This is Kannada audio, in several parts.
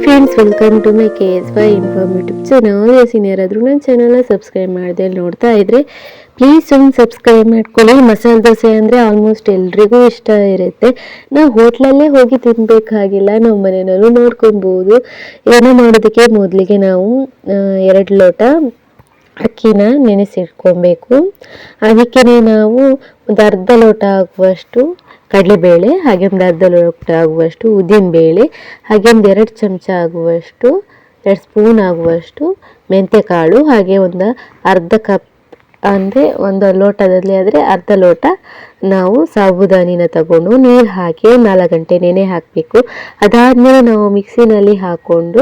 Friends, welcome to my KSY inform YouTube channel. ಯಾರಾದರೂ ನನ್ನ ಚಾನಲ್ನ ಸಬ್ಸ್ಕ್ರೈಬ್ ಮಾಡದೆ ನೋಡ್ತಾ ಇದ್ರೆ ಪ್ಲೀಸ್ ಒಂದು ಸಬ್ಸ್ಕ್ರೈಬ್ ಮಾಡ್ಕೊಳ್ಳಿ. ಮಸಾಲೆ ದೋಸೆ ಅಂದರೆ ಆಲ್ಮೋಸ್ಟ್ ಎಲ್ರಿಗೂ ಇಷ್ಟ ಇರುತ್ತೆ. ನಾವು ಹೋಟ್ಲಲ್ಲೇ ಹೋಗಿ ತಿನ್ನಬೇಕಾಗಿಲ್ಲ, ನಾವು ಮನೆಯಲ್ಲೂ ನೋಡ್ಕೊಬೋದು. ಏನೋ ಮಾಡೋದಕ್ಕೆ ಮೊದಲಿಗೆ ನಾವು 2 ಲೋಟ ಅಕ್ಕಿನ ನೆನೆಸಿಟ್ಕೊಬೇಕು. ಅದಕ್ಕೆ ನಾವು ಒಂದು ಅರ್ಧ ಲೋಟ ಆಗುವಷ್ಟು ಕಡಲೆಬೇಳೆ, ಹಾಗೆ ಒಂದು ಅರ್ಧ ಲೋಟ ಆಗುವಷ್ಟು ಉದ್ದಿನಬೇಳೆ, ಹಾಗೆ ಒಂದು 2 ಚಮಚ ಆಗುವಷ್ಟು 2 ಸ್ಪೂನ್ ಆಗುವಷ್ಟು ಮೆಂತ್ಯಕಾಳು, ಹಾಗೆ ಒಂದು ಅರ್ಧ ಕಪ್ ಅಂದರೆ ಒಂದು ಲೋಟದಲ್ಲಿ ಆದರೆ ಅರ್ಧ ಲೋಟ ನಾವು ಸಾಬುದಾನಿನ ತಗೊಂಡು ನೀರು ಹಾಕಿ 4 ಗಂಟೆ ನೆನೆ ಹಾಕಬೇಕು. ಅದಾದಮೇಲೆ ನಾವು ಮಿಕ್ಸಿನಲ್ಲಿ ಹಾಕ್ಕೊಂಡು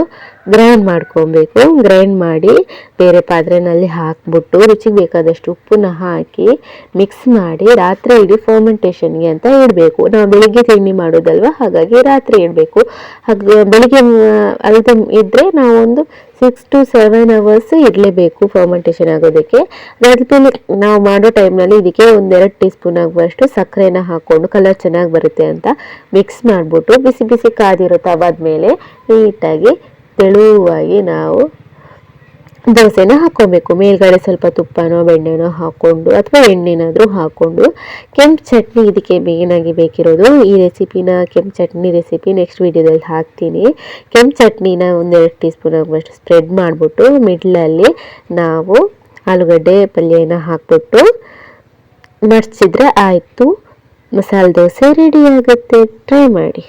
ಗ್ರೈಂಡ್ ಮಾಡ್ಕೊಬೇಕು. ಗ್ರೈಂಡ್ ಮಾಡಿ ಬೇರೆ ಪಾತ್ರೆಯಲ್ಲಿ ಹಾಕ್ಬಿಟ್ಟು ರುಚಿಗೆ ಬೇಕಾದಷ್ಟು ಉಪ್ಪನ್ನ ಹಾಕಿ ಮಿಕ್ಸ್ ಮಾಡಿ ರಾತ್ರಿ ಇಡೀ ಫರ್ಮೆಂಟೇಷನ್ಗೆ ಅಂತ ಇಡಬೇಕು. ನಾವು ಬೆಳಿಗ್ಗೆ ತಿಂಡಿ ಮಾಡೋದಲ್ವ, ಹಾಗಾಗಿ ರಾತ್ರಿ ಇಡಬೇಕು. ಹಾಗೆ ಬೆಳಿಗ್ಗೆ ಅಲ್ದ ಇದ್ದರೆ ನಾವೊಂದು 6 to 7 hours ಇಡಲೇಬೇಕು ಫರ್ಮೆಂಟೇಷನ್ ಆಗೋದಕ್ಕೆ. ಅದಾದ್ಮೇಲೆ ನಾವು ಮಾಡೋ ಟೈಮ್ನಲ್ಲಿ ಇದಕ್ಕೆ ಒಂದು 2 ಟೀ ಸ್ಪೂನ್ ಆಗುವಷ್ಟು ಸಕ್ಕರೆನ ಹಾಕ್ಕೊಂಡು ಕಲರ್ ಚೆನ್ನಾಗಿ ಬರುತ್ತೆ ಅಂತ ಮಿಕ್ಸ್ ಮಾಡಿಬಿಟ್ಟು ಬಿಸಿ ಬಿಸಿ ಕಾದಿರೋ ತವಾದ್ಮೇಲೆ ನೀಟಾಗಿ ತೆಳುವಾಗಿ ನಾವು ದೋಸೆನ ಹಾಕ್ಕೊಬೇಕು. ಮೇಲ್ಗಡೆ ಸ್ವಲ್ಪ ತುಪ್ಪನೋ ಬೆಣ್ಣೆನೋ ಹಾಕ್ಕೊಂಡು ಅಥವಾ ಎಣ್ಣೆನಾದರೂ ಹಾಕ್ಕೊಂಡು ಕೆಂಪು ಚಟ್ನಿ ಇದಕ್ಕೆ ಮೇಯ್ನಾಗಿ ಬೇಕಿರೋದು. ಈ ರೆಸಿಪಿನ ಕೆಂಪು ಚಟ್ನಿ ರೆಸಿಪಿ ನೆಕ್ಸ್ಟ್ ವೀಡಿಯೋದಲ್ಲಿ ಹಾಕ್ತೀನಿ. ಕೆಂಪು ಚಟ್ನಿನ ಒಂದು 2 ಟೀ ಸ್ಪೂನ್ ಆಗುವಷ್ಟು ಸ್ಪ್ರೆಡ್ ಮಾಡಿಬಿಟ್ಟು ಮಿಡ್ಲಲ್ಲಿ ನಾವು ಆಲೂಗಡ್ಡೆ ಪಲ್ಯನ ಹಾಕ್ಬಿಟ್ಟು ಮಡ್ಚಿದ್ರೆ ಆಯಿತು, ಮಸಾಲೆ ದೋಸೆ ರೆಡಿ ಆಗುತ್ತೆ. ಟ್ರೈ ಮಾಡಿ.